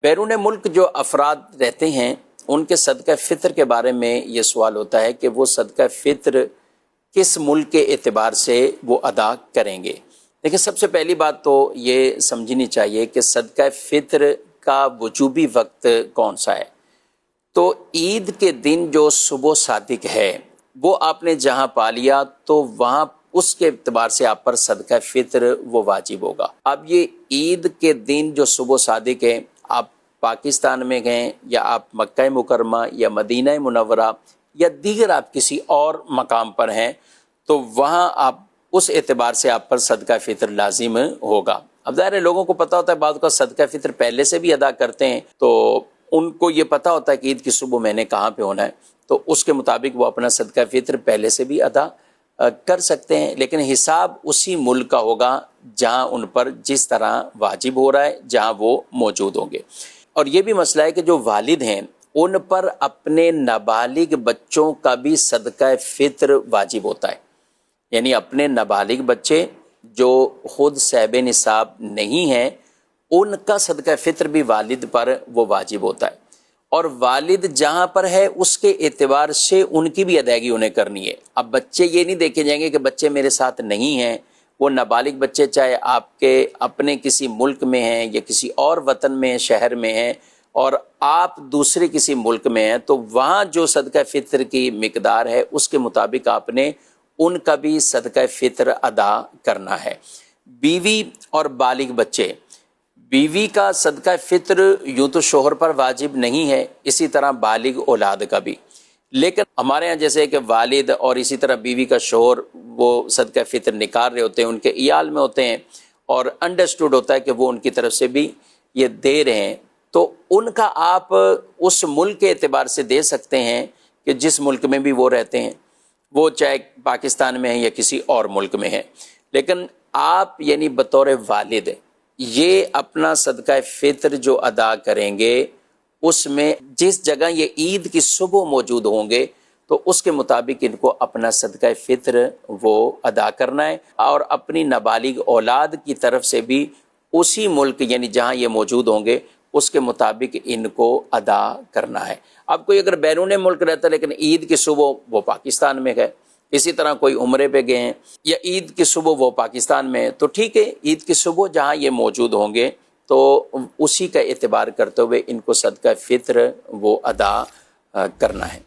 بیرون ملک جو افراد رہتے ہیں ان کے صدقہ فطر کے بارے میں یہ سوال ہوتا ہے کہ وہ صدقہ فطر کس ملک کے اعتبار سے وہ ادا کریں گے۔ دیکھیں، سب سے پہلی بات تو یہ سمجھنی چاہیے کہ صدقہ فطر کا وجوبی وقت کون سا ہے۔ تو عید کے دن جو صبح صادق ہے وہ آپ نے جہاں پا لیا تو وہاں اس کے اعتبار سے آپ پر صدقہ فطر وہ واجب ہوگا۔ اب یہ عید کے دن جو صبح صادق ہے، آپ پاکستان میں گئے یا آپ مکہ مکرمہ یا مدینہ منورہ یا دیگر آپ کسی اور مقام پر ہیں تو وہاں آپ اس اعتبار سے آپ پر صدقہ فطر لازم ہوگا۔ اب ظاہر ہے لوگوں کو پتہ ہوتا ہے، بعض کا صدقہ فطر پہلے سے بھی ادا کرتے ہیں تو ان کو یہ پتہ ہوتا ہے کہ عید کی صبح میں نے کہاں پہ ہونا ہے، تو اس کے مطابق وہ اپنا صدقہ فطر پہلے سے بھی ادا کر سکتے ہیں، لیکن حساب اسی ملک کا ہوگا جہاں ان پر جس طرح واجب ہو رہا ہے، جہاں وہ موجود ہوں گے۔ اور یہ بھی مسئلہ ہے کہ جو والد ہیں ان پر اپنے نابالغ بچوں کا بھی صدقہ فطر واجب ہوتا ہے، یعنی اپنے نابالغ بچے جو خود صاحب نصاب نہیں ہیں ان کا صدقہ فطر بھی والد پر وہ واجب ہوتا ہے، اور والد جہاں پر ہے اس کے اعتبار سے ان کی بھی ادائیگی انہیں کرنی ہے۔ اب بچے یہ نہیں دیکھے جائیں گے کہ بچے میرے ساتھ نہیں ہیں، وہ نابالغ بچے چاہے آپ کے اپنے کسی ملک میں ہیں یا کسی اور وطن میں شہر میں ہیں اور آپ دوسرے کسی ملک میں ہیں، تو وہاں جو صدقہ فطر کی مقدار ہے اس کے مطابق آپ نے ان کا بھی صدقہ فطر ادا کرنا ہے۔ بیوی اور بالغ بچے، بیوی کا صدقہ فطر یوں تو شوہر پر واجب نہیں ہے، اسی طرح بالغ اولاد کا بھی، لیکن ہمارے ہاں جیسے کہ والد اور اسی طرح بیوی کا شوہر وہ صدقہ فطر نکال رہے ہوتے ہیں، ان کے عیال میں ہوتے ہیں اور انڈرسٹوڈ ہوتا ہے کہ وہ ان کی طرف سے بھی یہ دے رہے ہیں، تو ان کا آپ اس ملک کے اعتبار سے دے سکتے ہیں کہ جس ملک میں بھی وہ رہتے ہیں، وہ چاہے پاکستان میں ہیں یا کسی اور ملک میں ہیں، لیکن آپ یعنی بطور والد یہ اپنا صدقہ فطر جو ادا کریں گے اس میں جس جگہ یہ عید کی صبح موجود ہوں گے تو اس کے مطابق ان کو اپنا صدقہ فطر وہ ادا کرنا ہے، اور اپنی نابالغ اولاد کی طرف سے بھی اسی ملک یعنی جہاں یہ موجود ہوں گے اس کے مطابق ان کو ادا کرنا ہے۔ اب کوئی اگر بیرون ملک رہتا ہے لیکن عید کی صبح وہ پاکستان میں گئے، اسی طرح کوئی عمرے پہ گئے ہیں یا عید کی صبح وہ پاکستان میں ہے، تو ٹھیک ہے، عید کی صبح جہاں یہ موجود ہوں گے تو اسی کا اعتبار کرتے ہوئے ان کو صدقہ فطر وہ ادا کرنا ہے۔